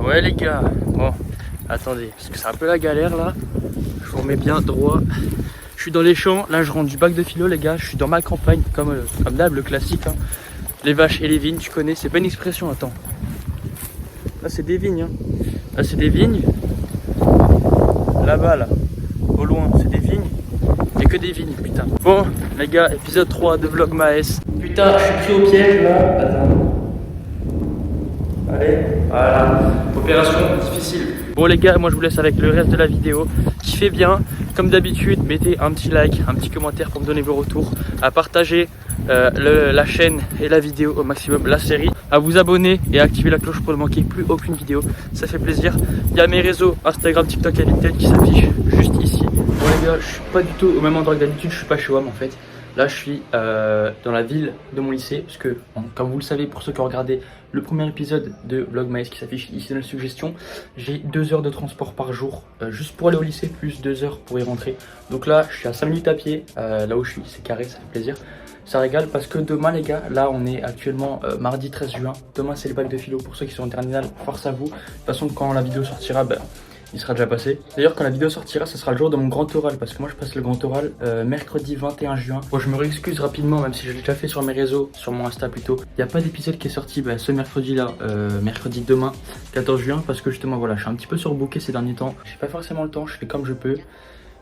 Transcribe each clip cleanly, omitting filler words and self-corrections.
Ouais les gars, bon, attendez, parce que c'est un peu la galère là. Je vous remets bien droit. Je suis dans les champs, là je rentre du bac de philo les gars. Je suis dans ma campagne, comme d'hab, le classique. Hein. Les vaches et les vignes, tu connais, c'est pas une expression, attends. Là c'est des vignes. Hein. Là c'est des vignes. Là-bas, là, au loin, c'est des vignes. Il n'y a que des vignes, putain. Bon, les gars, épisode 3 de Vlogmas. Putain, je suis pris au piège là. Attends. Allez, voilà. Opération difficile. Bon, les gars, moi je vous laisse avec le reste de la vidéo. Kiffez bien. Comme d'habitude, mettez un petit like, un petit commentaire pour me donner vos retours. À partager la chaîne et la vidéo au maximum, la série. À vous abonner et à activer la cloche pour ne manquer plus aucune vidéo. Ça fait plaisir. Il y a mes réseaux Instagram, TikTok et LinkedIn qui s'affichent juste ici. Bon les gars, je suis pas du tout au même endroit que d'habitude. Je suis pas chez WAM en fait. Là, je suis dans la ville de mon lycée, parce que, bon, comme vous le savez, pour ceux qui ont regardé le premier épisode de Vlogmas qui s'affiche ici dans la suggestion, j'ai 2 heures de transport par jour, juste pour aller au lycée, plus 2 heures pour y rentrer. Donc là, je suis à 5 minutes à pied, là où je suis, c'est carré, ça fait plaisir. Ça régale parce que demain, les gars, là, on est actuellement mardi 13 juin. Demain, c'est le bac de philo. Pour ceux qui sont en terminale, force à vous. De toute façon, quand la vidéo sortira, ben, il sera déjà passé. D'ailleurs, quand la vidéo sortira, ce sera le jour de mon grand oral, parce que moi je passe le grand oral mercredi 21 juin. Bon, je me réexcuse rapidement, même si je l'ai déjà fait sur mes réseaux, sur mon Insta plutôt. Il n'y a pas d'épisode qui est sorti ce mercredi là, mercredi demain, 14 juin, parce que justement voilà, je suis un petit peu surbooké ces derniers temps. J'ai pas forcément le temps, je fais comme je peux.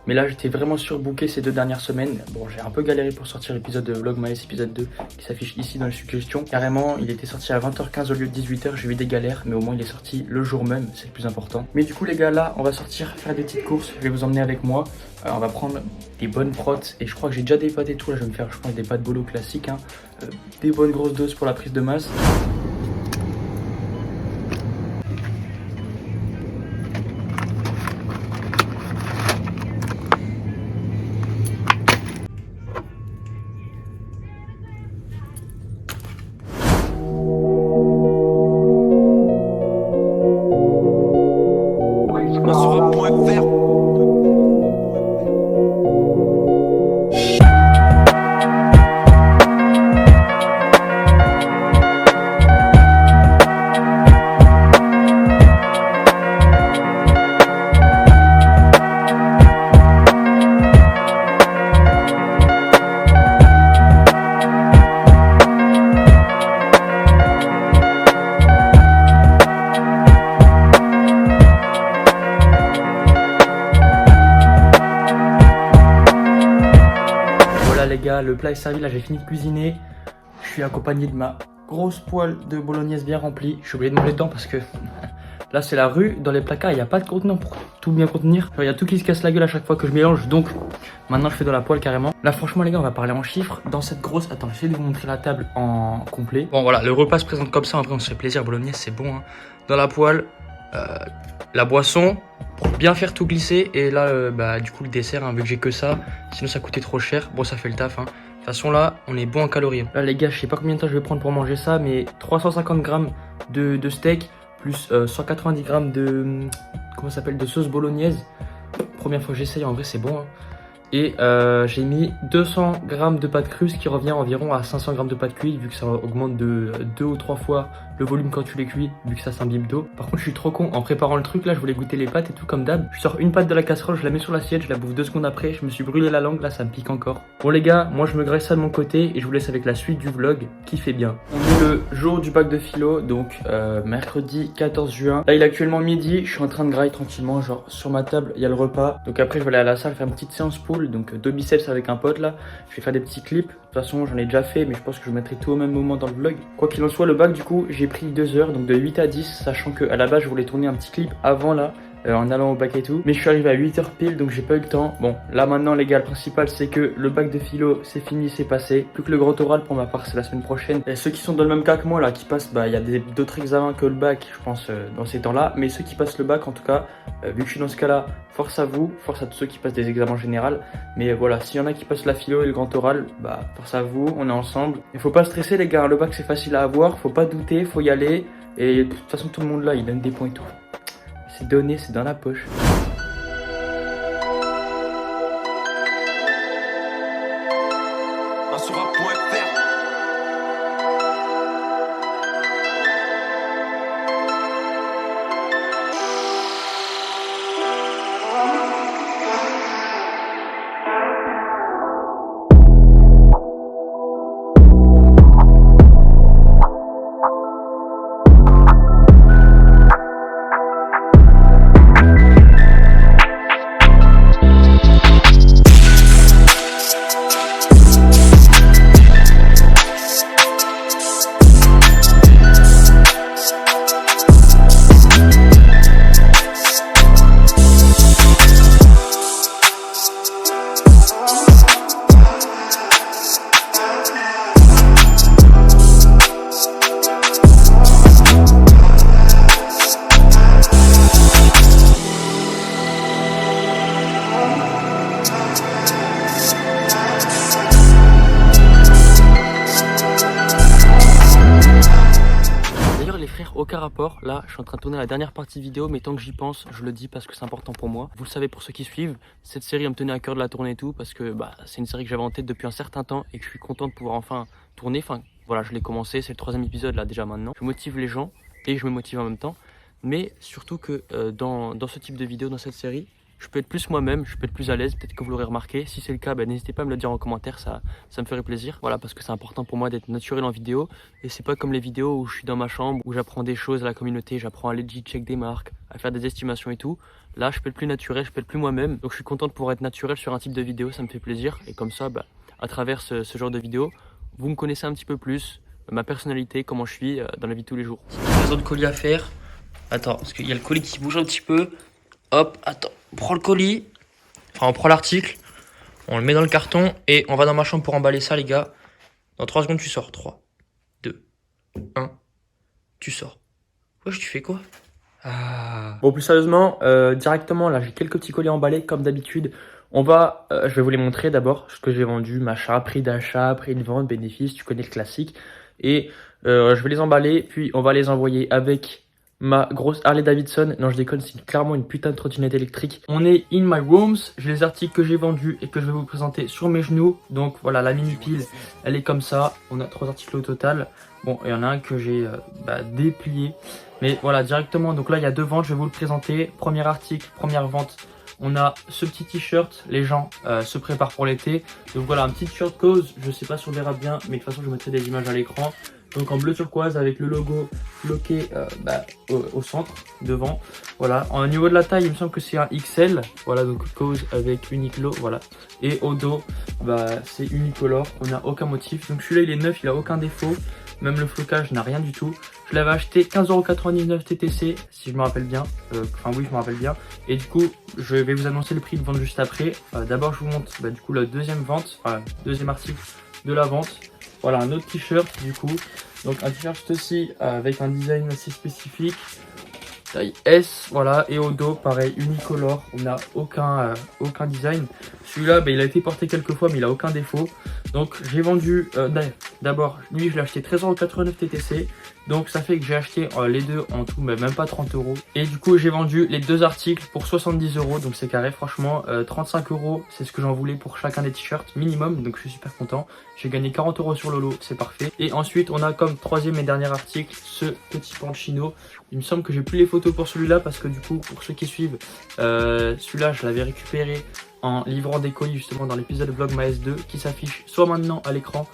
Mais là, j'étais vraiment surbooké ces 2 dernières semaines. Bon, j'ai un peu galéré pour sortir l'épisode de Vlogmas épisode 2 qui s'affiche ici dans les suggestions. Carrément, il était sorti à 20h15 au lieu de 18h. J'ai eu des galères, mais au moins il est sorti le jour même, c'est le plus important. Mais du coup, les gars, là, on va sortir faire des petites courses. Je vais vous emmener avec moi. On va prendre des bonnes protes. Et je crois que j'ai déjà des pâtes et tout. Là, je vais me faire, je pense, des pâtes bolo classiques. Hein. Des bonnes grosses doses pour la prise de masse. Les gars, le plat est servi, là j'ai fini de cuisiner. Je suis accompagné de ma grosse poêle de bolognaise bien remplie. Je suis obligé de manger dedans parce que là c'est la rue, dans les placards il n'y a pas de contenant pour tout bien contenir. Il y a tout qui se casse la gueule à chaque fois que je mélange, donc maintenant je fais dans la poêle carrément. Là franchement les gars, on va parler en chiffres. Dans cette grosse, attends, j'essaie de vous montrer la table en complet. Bon voilà, le repas se présente comme ça, en vrai on se fait plaisir, bolognaise c'est bon. Hein. Dans la poêle, la boisson pour bien faire tout glisser, et là bah du coup le dessert, hein, vu que j'ai que ça, sinon ça coûtait trop cher. Bon, ça fait le taf, hein. De toute façon là on est bon en calories. Là les gars, je sais pas combien de temps je vais prendre pour manger ça, mais 350 grammes de steak plus 190 grammes de comment ça s'appelle, de sauce bolognaise. Première fois que j'essaye, en vrai c'est bon, hein. Et j'ai mis 200 grammes de pâte crue, ce qui revient environ à 500 grammes de pâte cuite, vu que ça augmente de 2 ou 3 fois le volume quand tu les cuis, vu que ça s'imbibe d'eau. Par contre, je suis trop con. En préparant le truc, là, je voulais goûter les pâtes et tout comme d'hab. Je sors une pâte de la casserole, je la mets sur l'assiette, je la bouffe 2 secondes après. Je me suis brûlé la langue, là, ça me pique encore. Bon, les gars, moi, je me graisse ça de mon côté et je vous laisse avec la suite du vlog. Kiffez bien. On est le jour du bac de philo, donc mercredi 14 juin. Là, il est actuellement midi. Je suis en train de grailler tranquillement, genre sur ma table, il y a le repas. Donc après, je vais aller à la salle faire une petite séance pool, donc 2 biceps avec un pote là. Je vais faire des petits clips. De toute façon, j'en ai déjà fait, mais je pense que je mettrai tout au même moment dans le vlog. Quoi qu'il en soit, le bac, du coup, j'ai pris 2 heures, donc de 8 à 10, sachant que à la base, je voulais tourner un petit clip avant là, en allant au bac et tout. Mais je suis arrivé à 8h pile, donc j'ai pas eu le temps. Bon, là maintenant, les gars, le principal, c'est que le bac de philo, c'est fini, c'est passé. Plus que le grand oral, pour ma part, c'est la semaine prochaine. Et ceux qui sont dans le même cas que moi, là, qui passent, bah, il y a d'autres examens que le bac, je pense, dans ces temps-là. Mais ceux qui passent le bac, en tout cas, vu que je suis dans ce cas-là, force à vous, force à tous ceux qui passent des examens en général. Mais voilà, s'il y en a qui passent la philo et le grand oral, bah, force à vous, on est ensemble. Il faut pas stresser, les gars, le bac, c'est facile à avoir, faut pas douter, faut y aller. Et de toute façon, tout le monde là, il donne des points et tout. C'est donné, c'est dans la poche. rapport, là, je suis en train de tourner la dernière partie vidéo, mais tant que j'y pense, je le dis parce que c'est important pour moi. Vous le savez pour ceux qui suivent, cette série me tenait à cœur de la tourner et tout, parce que c'est une série que j'avais en tête depuis un certain temps et que je suis content de pouvoir enfin tourner. Enfin, voilà, je l'ai commencé, c'est le 3e épisode là déjà maintenant. Je motive les gens et je me motive en même temps, mais surtout que dans ce type de vidéo, dans cette série, je peux être plus moi-même, je peux être plus à l'aise, peut-être que vous l'aurez remarqué. Si c'est le cas, n'hésitez pas à me le dire en commentaire, ça me ferait plaisir. Voilà, parce que c'est important pour moi d'être naturel en vidéo. Et c'est pas comme les vidéos où je suis dans ma chambre, où j'apprends des choses à la communauté, j'apprends à legit check des marques, à faire des estimations et tout. Là, je peux être plus naturel, je peux être plus moi-même. Donc je suis content de pouvoir être naturel sur un type de vidéo, ça me fait plaisir. Et comme ça, à travers ce genre de vidéo, vous me connaissez un petit peu plus, ma personnalité, comment je suis dans la vie de tous les jours. J'ai d'autres colis à faire. Attends, parce qu'il y a le colis qui bouge un petit peu. Hop, attends, on prend le colis, enfin on prend l'article, on le met dans le carton et on va dans ma chambre pour emballer ça les gars. Dans 3 secondes tu sors, 3, 2, 1, tu sors. Wesh, tu fais quoi? Bon, plus sérieusement, directement là j'ai quelques petits colis emballés comme d'habitude. Je vais vous les montrer d'abord, ce que j'ai vendu, machin, prix d'achat, prix de vente, bénéfice, tu connais le classique. Et je vais les emballer, puis on va les envoyer avec ma grosse Harley Davidson. Non, je déconne, c'est clairement une putain de trottinette électrique. On est in my rooms. J'ai les articles que j'ai vendus et que je vais vous présenter sur mes genoux. Donc voilà, la mini pile, elle est comme ça. On a 3 articles au total. Bon, il y en a un que j'ai déplié. Mais voilà, directement. Donc là, il y a 2 ventes. Je vais vous le présenter. Premier article, première vente. On a ce petit t-shirt. Les gens se préparent pour l'été. Donc voilà, un petit t-shirt cause. Je sais pas si on verra bien, mais de toute façon, je mettrai des images à l'écran. Donc en bleu turquoise avec le logo bloqué au centre, devant. Voilà, au niveau de la taille, il me semble que c'est un XL. Voilà, donc cause avec Uniqlo, voilà. Et au dos, c'est unicolore, on n'a aucun motif. Donc celui-là, il est neuf, il a aucun défaut. Même le flocage n'a rien du tout. Je l'avais acheté 15,99€ TTC, si je me rappelle bien. Enfin oui, je me rappelle bien. Et du coup, je vais vous annoncer le prix de vente juste après. D'abord, je vous montre du coup la deuxième vente, enfin deuxième article de la vente. Voilà, un autre t-shirt du coup. Donc un t-shirt aussi avec un design assez spécifique. Taille S, voilà. Et au dos, pareil, unicolore. On n'a aucun design. Celui-là, il a été porté quelques fois, mais il a aucun défaut. Donc j'ai vendu, d'abord, lui je l'ai acheté 13,89€ TTC. Donc ça fait que j'ai acheté les deux en tout, mais même pas 30€. Et du coup j'ai vendu les 2 articles pour 70€. Donc c'est carré, franchement, 35€, c'est ce que j'en voulais pour chacun des t-shirts minimum. Donc je suis super content. J'ai gagné 40€ sur le lot, c'est parfait. Et ensuite on a comme 3e et dernier article ce petit Panchino. Il me semble que j'ai plus les photos pour celui-là parce que du coup pour ceux qui suivent, celui-là je l'avais récupéré en livrant des colis justement dans l'épisode Vlogmas 2 qui s'affiche soit maintenant à l'écran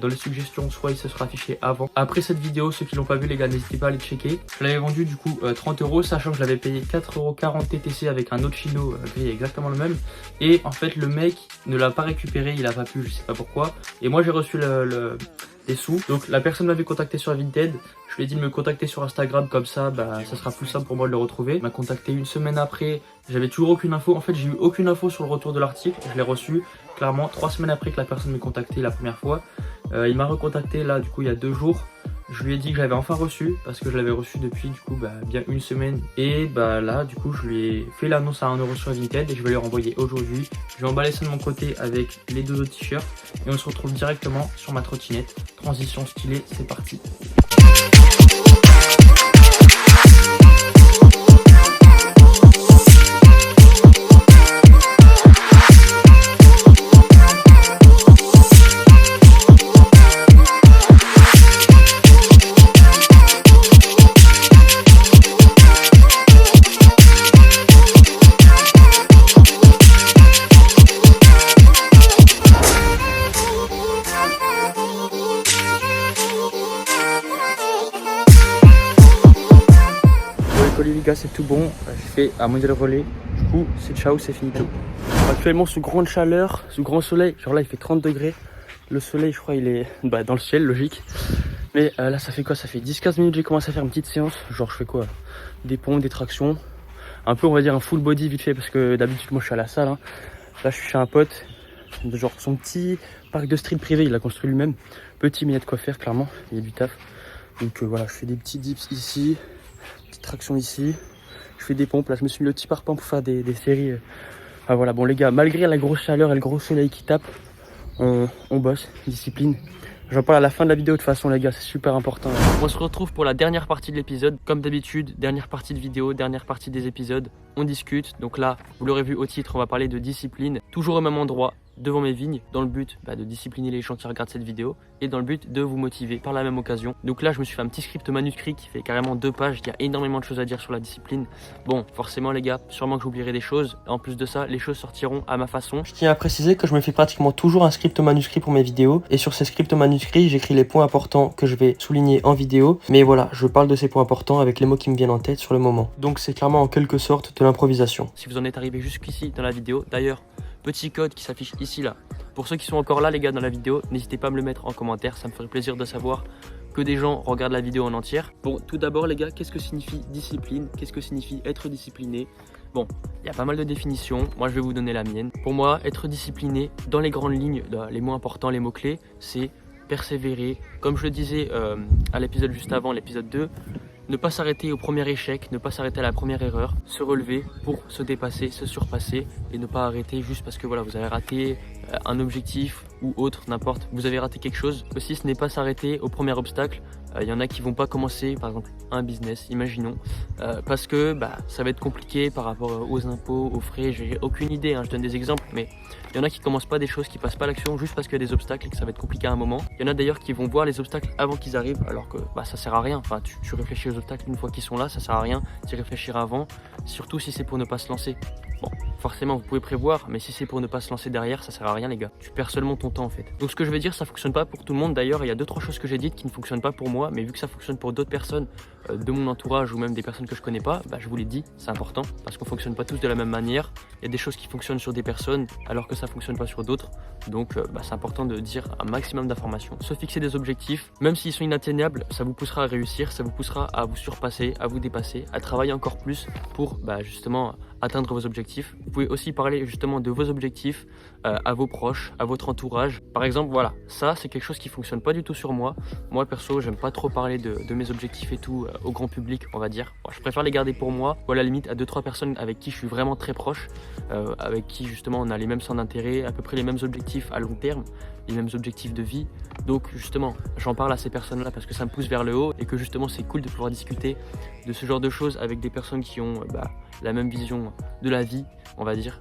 dans les suggestions, soit il se sera affiché avant. Après cette vidéo, ceux qui l'ont pas vu les gars, n'hésitez pas à aller checker. Je l'avais vendu du coup 30€, sachant que je l'avais payé 4,40€ TTC avec un autre chino payé exactement le même. Et en fait le mec ne l'a pas récupéré, il a pas pu, je sais pas pourquoi. Et moi j'ai reçu des sous. Donc la personne m'avait contacté sur Vinted. Je lui ai dit de me contacter sur Instagram, comme ça, ça sera plus simple pour moi de le retrouver. Il m'a contacté une semaine après. J'avais toujours aucune info. En fait, j'ai eu aucune info sur le retour de l'article. Je l'ai reçu clairement 3 semaines après que la personne m'ait contacté la première fois. Il m'a recontacté là, du coup, il y a 2 jours. Je lui ai dit que j'avais enfin reçu parce que je l'avais reçu depuis du coup bien une semaine. Et là du coup je lui ai fait l'annonce à 1€ sur Vinted et je vais lui renvoyer aujourd'hui. Je vais emballer ça de mon côté avec les 2 autres t-shirts et on se retrouve directement sur ma trottinette. Transition stylée, c'est parti. Les gars, c'est tout bon, j'ai fait un modèle relais, du coup c'est ciao, c'est fini tout. Actuellement sous grande chaleur, sous grand soleil, genre là il fait 30 degrés, le soleil je crois il est dans le ciel, logique. Mais là ça fait quoi, ça fait 10-15 minutes j'ai commencé à faire une petite séance, genre je fais quoi, des pompes, des tractions, un peu on va dire un full body vite fait parce que d'habitude moi je suis à la salle, hein. Là je suis chez un pote, genre son petit parc de street privé, il l'a construit lui-même, petit mais il y a de quoi faire clairement, il y a du taf. Donc voilà, je fais des petits dips ici, petite traction ici, je fais des pompes, là je me suis mis le petit parpaing pour faire des séries. Ah voilà, bon les gars, malgré la grosse chaleur et le gros soleil qui tape, on bosse, discipline. J'en parle à la fin de la vidéo de toute façon les gars, c'est super important. On se retrouve pour la dernière partie de l'épisode. Comme d'habitude, dernière partie de vidéo, dernière partie des épisodes. On discute. Donc là, vous l'aurez vu au titre, on va parler de discipline. Toujours au même endroit, devant mes vignes, dans le but de discipliner les gens qui regardent cette vidéo et dans le but de vous motiver par la même occasion. Donc là, je me suis fait un petit script manuscrit qui fait carrément 2 pages. Il y a énormément de choses à dire sur la discipline. Bon, forcément les gars, sûrement que j'oublierai des choses. En plus de ça, les choses sortiront à ma façon. Je tiens à préciser que je me fais pratiquement toujours un script manuscrit pour mes vidéos. Et sur ces scripts manuscrits, j'écris les points importants que je vais souligner en vidéo. Mais voilà, je parle de ces points importants avec les mots qui me viennent en tête sur le moment. Donc c'est clairement en quelque sorte de l'improvisation. Si vous en êtes arrivé jusqu'ici dans la vidéo, d'ailleurs, petit code qui s'affiche ici là. Pour ceux qui sont encore là les gars dans la vidéo, n'hésitez pas à me le mettre en commentaire, ça me ferait plaisir de savoir que des gens regardent la vidéo en entière. Bon, tout d'abord les gars, qu'est-ce que signifie discipline? Qu'est-ce que signifie être discipliné? Bon, il y a pas mal de définitions, moi je vais vous donner la mienne. Pour moi, être discipliné, dans les grandes lignes, les mots importants, les mots-clés, c'est persévérer. Comme je le disais à l'épisode juste avant, l'épisode 2, ne pas s'arrêter au premier échec, ne pas s'arrêter à la première erreur, se relever pour se dépasser, se surpasser et ne pas arrêter juste parce que voilà, vous avez raté un objectif ou autre, n'importe, vous avez raté quelque chose. Aussi, ce n'est pas s'arrêter au premier obstacle. Il y en a qui vont pas commencer par exemple un business, imaginons, parce que ça va être compliqué par rapport aux impôts, aux frais, j'ai aucune idée, je donne des exemples, mais il y en a qui commencent pas des choses, qui passent pas à l'action juste parce qu'il y a des obstacles et que ça va être compliqué à un moment. Il y en a d'ailleurs qui vont voir les obstacles avant qu'ils arrivent, alors que ça sert à rien. Enfin, tu réfléchis aux obstacles une fois qu'ils sont là, ça sert à rien d'y réfléchir avant, surtout si c'est pour ne pas se lancer. Bon, forcément vous pouvez prévoir, mais si c'est pour ne pas se lancer derrière, ça sert à rien les gars. Tu perds seulement ton temps en fait. Donc ce que je vais dire, ça fonctionne pas pour tout le monde. D'ailleurs, il y a 2-3 choses que j'ai dites qui ne fonctionnent pas pour moi, mais vu que ça fonctionne pour d'autres personnes de mon entourage ou même des personnes que je connais pas, je vous l'ai dit, c'est important parce qu'on fonctionne pas tous de la même manière. Il y a des choses qui fonctionnent sur des personnes alors que ça fonctionne pas sur d'autres. Donc c'est important de dire un maximum d'informations. Se fixer des objectifs, même s'ils sont inatteignables, ça vous poussera à réussir, ça vous poussera à vous surpasser, à vous dépasser, à travailler encore plus pour justement atteindre vos objectifs. Vous pouvez aussi parler justement de vos objectifs à vos proches, à votre entourage. Par exemple, voilà, ça c'est quelque chose qui fonctionne pas du tout sur moi. Moi perso, j'aime pas trop parler de mes objectifs et tout au grand public, on va dire. Je préfère les garder pour moi ou à la limite à 2-3 personnes avec qui je suis vraiment très proche, avec qui justement on a les mêmes centres d'intérêt, à peu près les mêmes objectifs à long terme, les mêmes objectifs de vie. Donc justement, j'en parle à ces personnes-là parce que ça me pousse vers le haut et que justement c'est cool de pouvoir discuter de ce genre de choses avec des personnes qui ont la même vision de la vie, on va dire,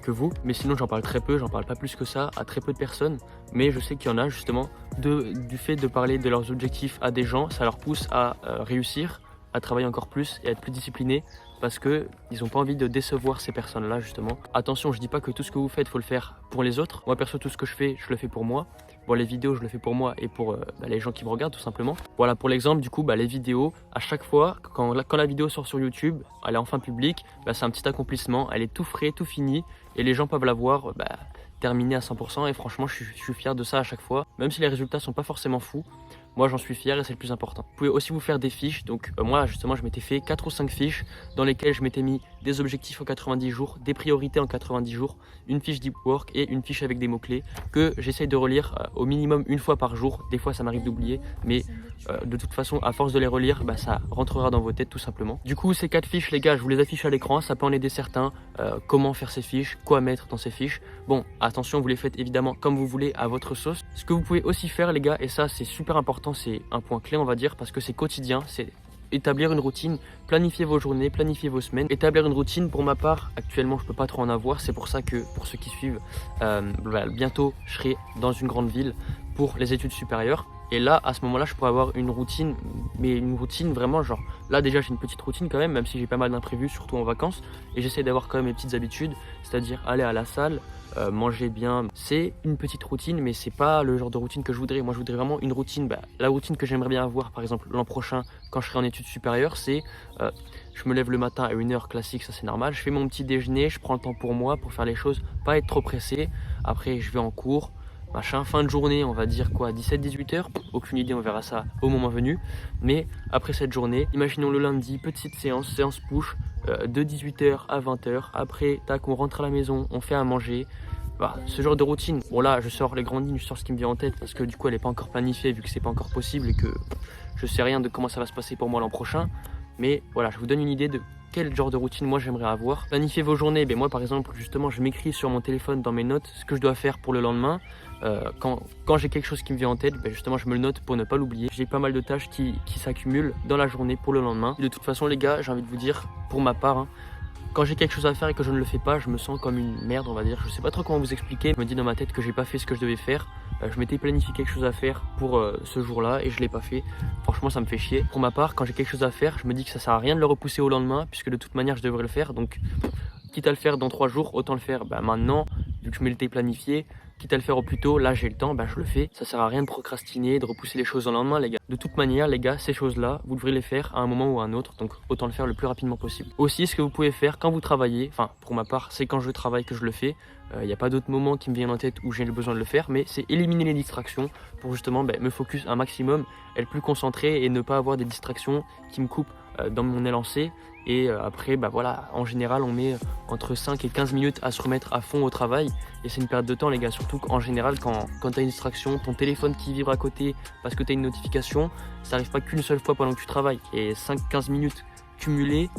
que vous. Mais sinon j'en parle très peu, j'en parle pas plus que ça à très peu de personnes, mais je sais qu'il y en a justement du fait de parler de leurs objectifs à des gens, ça leur pousse à réussir, à travailler encore plus et à être plus disciplinés parce que ils n'ont pas envie de décevoir ces personnes-là justement. Attention, je dis pas que tout ce que vous faites faut le faire pour les autres. Moi perso, tout ce que je fais, je le fais pour moi. Bon, les vidéos, je le fais pour moi et pour les gens qui me regardent tout simplement. Voilà, pour l'exemple, du coup, les vidéos, à chaque fois, quand la vidéo sort sur YouTube, elle est enfin publique, c'est un petit accomplissement, elle est tout frais, tout fini, et les gens peuvent la voir terminée à 100%, et franchement, je suis fier de ça à chaque fois, même si les résultats sont pas forcément fous. Moi j'en suis fier et c'est le plus important. Vous pouvez aussi vous faire des fiches, donc moi justement je m'étais fait 4 ou 5 fiches dans lesquelles je m'étais mis des objectifs en 90 jours, des priorités en 90 jours, une fiche deep work et une fiche avec des mots-clés que j'essaye de relire au minimum une fois par jour. Des fois ça m'arrive d'oublier, mais de toute façon à force de les relire, ça rentrera dans vos têtes tout simplement. Du coup ces 4 fiches les gars, je vous les affiche à l'écran, ça peut en aider certains. Comment faire ces fiches, quoi mettre dans ces fiches. Bon, attention, vous les faites évidemment comme vous voulez à votre sauce. Ce que vous pouvez aussi faire les gars, et ça c'est super important, c'est un point clé on va dire parce que c'est quotidien, c'est établir une routine, planifier vos journées, planifier vos semaines. Établir une routine, pour ma part, actuellement je peux pas trop en avoir, c'est pour ça que pour ceux qui suivent, bientôt je serai dans une grande ville pour les études supérieures. Et là, à ce moment-là, je pourrais avoir une routine, mais une routine vraiment genre, là déjà j'ai une petite routine quand même si j'ai pas mal d'imprévus, surtout en vacances, et j'essaie d'avoir quand même mes petites habitudes, c'est-à-dire aller à la salle, manger bien. C'est une petite routine, mais c'est pas le genre de routine que je voudrais. Moi je voudrais vraiment une routine, la routine que j'aimerais bien avoir par exemple l'an prochain quand je serai en études supérieures, c'est je me lève le matin à 1h classique, ça c'est normal, je fais mon petit déjeuner, je prends le temps pour moi, pour faire les choses, pas être trop pressé, après je vais en cours, fin de journée, on va dire quoi, 17-18h, aucune idée, on verra ça au moment venu. Mais après cette journée, imaginons le lundi, petite séance push de 18h à 20h. Après, tac, on rentre à la maison, on fait à manger. Ce genre de routine. Bon là, je sors les grandes lignes, je sors ce qui me vient en tête parce que du coup, elle n'est pas encore planifiée vu que c'est pas encore possible et que je sais rien de comment ça va se passer pour moi l'an prochain. Mais voilà, je vous donne une idée de quel genre de routine moi j'aimerais avoir. Planifier vos journées, moi par exemple justement je m'écris sur mon téléphone dans mes notes ce que je dois faire pour le lendemain. Quand j'ai quelque chose qui me vient en tête, justement je me le note pour ne pas l'oublier. J'ai pas mal de tâches qui s'accumulent dans la journée pour le lendemain. Et de toute façon les gars, j'ai envie de vous dire, pour ma part, quand j'ai quelque chose à faire et que je ne le fais pas, je me sens comme une merde, on va dire. Je sais pas trop comment vous expliquer. Je me dis dans ma tête que j'ai pas fait ce que je devais faire. Je m'étais planifié quelque chose à faire pour ce jour-là et je l'ai pas fait. Franchement, ça me fait chier. Pour ma part, quand j'ai quelque chose à faire, je me dis que ça sert à rien de le repousser au lendemain puisque de toute manière, je devrais le faire. Donc, quitte à le faire dans 3 jours, autant le faire maintenant, vu que je m'étais planifié. Quitte à le faire au plus tôt, là j'ai le temps, je le fais. Ça sert à rien de procrastiner, de repousser les choses au lendemain, les gars. De toute manière, les gars, ces choses-là, vous devrez les faire à un moment ou à un autre, donc autant le faire le plus rapidement possible. Aussi, ce que vous pouvez faire quand vous travaillez, enfin pour ma part, c'est quand je travaille que je le fais. Il n'y a pas d'autres moments qui me viennent en tête où j'ai besoin de le faire, mais c'est éliminer les distractions pour justement me focus un maximum, être plus concentré et ne pas avoir des distractions qui me coupent dans mon élancé. Et après, voilà, en général, on met entre 5 et 15 minutes à se remettre à fond au travail. Et c'est une perte de temps, les gars. Surtout qu'en général, quand tu as une distraction, ton téléphone qui vibre à côté parce que tu as une notification, ça n'arrive pas qu'une seule fois pendant que tu travailles. Et 5-15 minutes cumulées,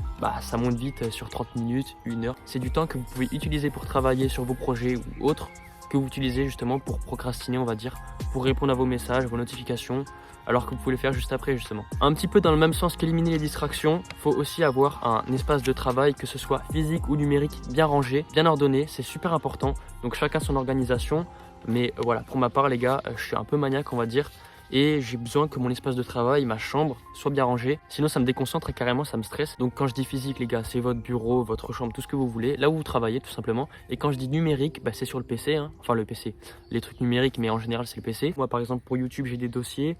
ça monte vite sur 30 minutes, 1 heure. C'est du temps que vous pouvez utiliser pour travailler sur vos projets ou autres, que vous utilisez justement pour procrastiner, on va dire, pour répondre à vos messages, vos notifications, alors que vous pouvez le faire juste après justement. Un petit peu dans le même sens qu'éliminer les distractions, il faut aussi avoir un espace de travail, que ce soit physique ou numérique, bien rangé, bien ordonné, c'est super important. Donc chacun son organisation, mais voilà, pour ma part les gars, je suis un peu maniaque on va dire, et j'ai besoin que mon espace de travail, ma chambre, soit bien rangée. Sinon ça me déconcentre et carrément ça me stresse. Donc quand je dis physique les gars, c'est votre bureau, votre chambre, tout ce que vous voulez, là où vous travaillez tout simplement. Et quand je dis numérique, c'est sur le PC, enfin le PC, les trucs numériques, mais en général c'est le PC. Moi par exemple pour YouTube j'ai des dossiers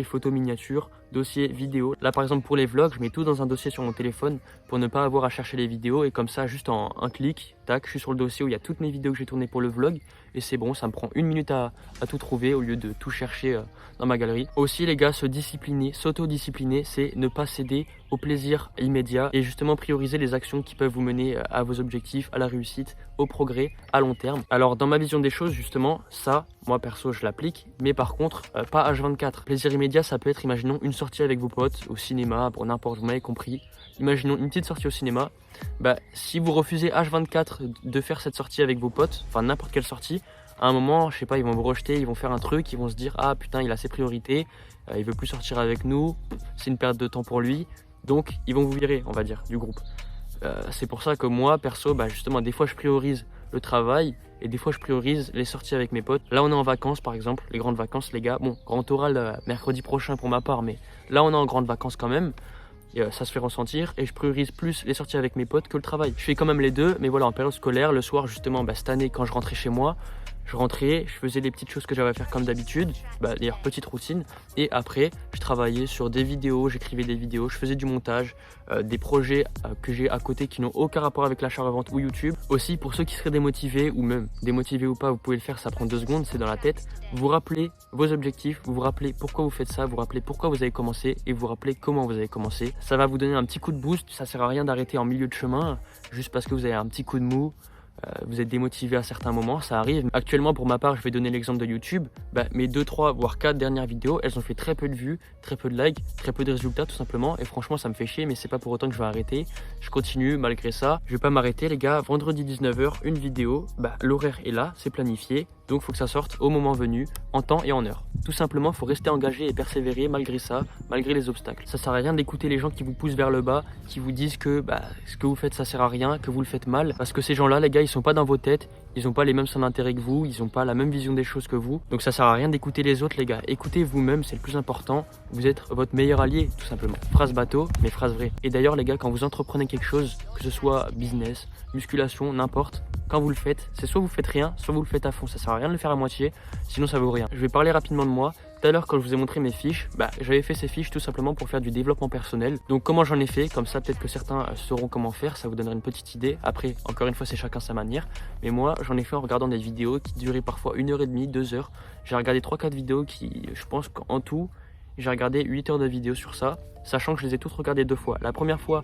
photo miniature, dossier vidéo. Là par exemple pour les vlogs, je mets tout dans un dossier sur mon téléphone pour ne pas avoir à chercher les vidéos. Et comme ça juste en un clic, tac, je suis sur le dossier où il y a toutes mes vidéos que j'ai tournées pour le vlog. Et c'est bon, ça me prend 1 minute à tout trouver au lieu de tout chercher dans ma galerie. Aussi les gars, se discipliner, s'auto-discipliner, c'est ne pas céder au plaisir immédiat et justement prioriser les actions qui peuvent vous mener à vos objectifs, à la réussite, au progrès à long terme. Alors dans ma vision des choses justement, ça, moi perso je l'applique, mais par contre pas H24. Plaisir immédiat, ça peut être, imaginons une sortie avec vos potes au cinéma, pour n'importe, vous m'avez compris. Imaginons une petite sortie au cinéma, si vous refusez H24 de faire cette sortie avec vos potes, enfin n'importe quelle sortie, à un moment, je sais pas, ils vont vous rejeter, ils vont faire un truc, ils vont se dire ah putain il a ses priorités, il veut plus sortir avec nous, c'est une perte de temps pour lui, donc ils vont vous virer on va dire du groupe. C'est pour ça que moi perso, justement des fois je priorise le travail et des fois je priorise les sorties avec mes potes. Là on est en vacances par exemple, les grandes vacances les gars, bon grand oral mercredi prochain pour ma part, mais là on est en grandes vacances quand même. Ça se fait ressentir et je priorise plus les sorties avec mes potes que le travail. Je fais quand même les deux, mais voilà, en période scolaire, le soir justement, cette année quand je rentrais chez moi, je rentrais, je faisais les petites choses que j'avais à faire comme d'habitude, d'ailleurs petite routine, et après je travaillais sur des vidéos, j'écrivais des vidéos, je faisais du montage, des projets que j'ai à côté qui n'ont aucun rapport avec l'achat-revente ou YouTube. Aussi pour ceux qui seraient démotivés ou même démotivés ou pas, vous pouvez le faire, ça prend 2 secondes, c'est dans la tête. Vous rappelez vos objectifs, vous vous rappelez pourquoi vous faites ça, vous rappelez pourquoi vous avez commencé et vous rappelez comment vous avez commencé. Ça va vous donner un petit coup de boost, ça sert à rien d'arrêter en milieu de chemin juste parce que vous avez un petit coup de mou. Vous êtes démotivé à certains moments, ça arrive. Actuellement pour ma part, je vais donner l'exemple de YouTube, mes 2, 3 voire 4 dernières vidéos, elles ont fait très peu de vues, très peu de likes, très peu de résultats tout simplement, et franchement ça me fait chier, mais c'est pas pour autant que je vais arrêter. Je continue malgré ça, je vais pas m'arrêter les gars. Vendredi 19h, une vidéo, l'horaire est là, c'est planifié, donc faut que ça sorte au moment venu, en temps et en heure. Tout simplement, faut rester engagé et persévérer malgré ça, malgré les obstacles. Ça sert à rien d'écouter les gens qui vous poussent vers le bas, qui vous disent que ce que vous faites ça sert à rien, que vous le faites mal, parce que ces gens-là les gars, ils sont pas dans vos têtes, ils ont pas les mêmes centres d'intérêt que vous, ils ont pas la même vision des choses que vous, donc ça sert à rien d'écouter les autres les gars. Écoutez vous-même, c'est le plus important, vous êtes votre meilleur allié tout simplement. Phrase bateau, mais phrase vraie. Et d'ailleurs les gars, quand vous entreprenez quelque chose, que ce soit business, musculation, n'importe, quand vous le faites, c'est soit vous faites rien, soit vous le faites à fond. Ça sert à rien de le faire à moitié, sinon ça vaut rien. Je vais parler rapidement de moi. Tout à l'heure quand je vous ai montré mes fiches, j'avais fait ces fiches tout simplement pour faire du développement personnel. Donc comment j'en ai fait, comme ça peut-être que certains sauront comment faire, ça vous donnera une petite idée. Après, encore une fois, c'est chacun sa manière. Mais moi, j'en ai fait en regardant des vidéos qui duraient parfois 1h30, 2 heures. J'ai regardé 3-4 vidéos qui, je pense qu'en tout, j'ai regardé 8 heures de vidéos sur ça, sachant que je les ai toutes regardées 2 fois. La première fois,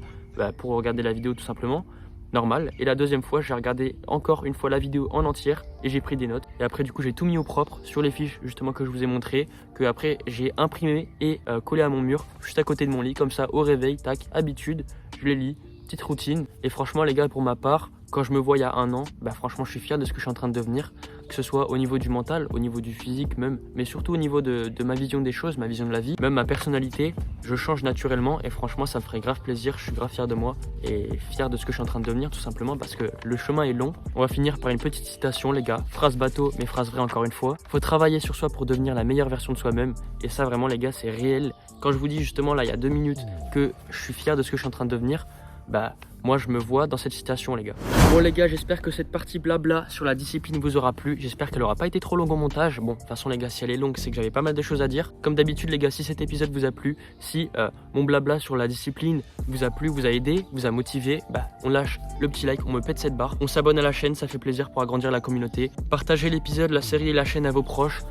pour regarder la vidéo tout simplement, normal, et la deuxième fois j'ai regardé encore une fois la vidéo en entière et j'ai pris des notes, et après du coup j'ai tout mis au propre sur les fiches justement que je vous ai montré, que après j'ai imprimé et collé à mon mur juste à côté de mon lit, comme ça au réveil, tac, habitude, je les lis, petite routine. Et franchement les gars, pour ma part, quand je me vois il y a un an, bah franchement je suis fier de ce que je suis en train de devenir, que ce soit au niveau du mental, au niveau du physique même, mais surtout au niveau de ma vision des choses, ma vision de la vie, même ma personnalité. Je change naturellement et franchement ça me ferait grave plaisir, je suis grave fier de moi et fier de ce que je suis en train de devenir, tout simplement parce que le chemin est long. On va finir par une petite citation les gars, phrase bateau mais phrase vraie encore une fois. Faut travailler sur soi pour devenir la meilleure version de soi-même, et ça vraiment les gars c'est réel. Quand je vous dis justement là il y a 2 minutes que je suis fier de ce que je suis en train de devenir, bah moi je me vois dans cette citation les gars. Bon les gars, j'espère que cette partie blabla sur la discipline vous aura plu. J'espère qu'elle aura pas été trop longue au montage. Bon, de toute façon les gars, si elle est longue, c'est que j'avais pas mal de choses à dire. Comme d'habitude les gars, si cet épisode vous a plu, si mon blabla sur la discipline vous a plu, vous a aidé, vous a motivé, bah on lâche le petit like, on me pète cette barre, on s'abonne à la chaîne, ça fait plaisir pour agrandir la communauté. Partagez l'épisode, la série et la chaîne à vos proches.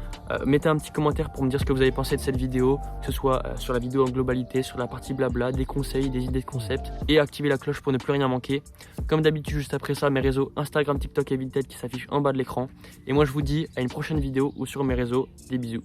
Mettez un petit commentaire pour me dire ce que vous avez pensé de cette vidéo, que ce soit sur la vidéo en globalité, sur la partie blabla, des conseils, des idées de concept, et activez la cloche pour ne plus rien manquer. Comme d'habitude, juste après ça, mes réseaux Instagram, TikTok et Vinted qui s'affichent en bas de l'écran. Et moi je vous dis à une prochaine vidéo ou sur mes réseaux. Des bisous.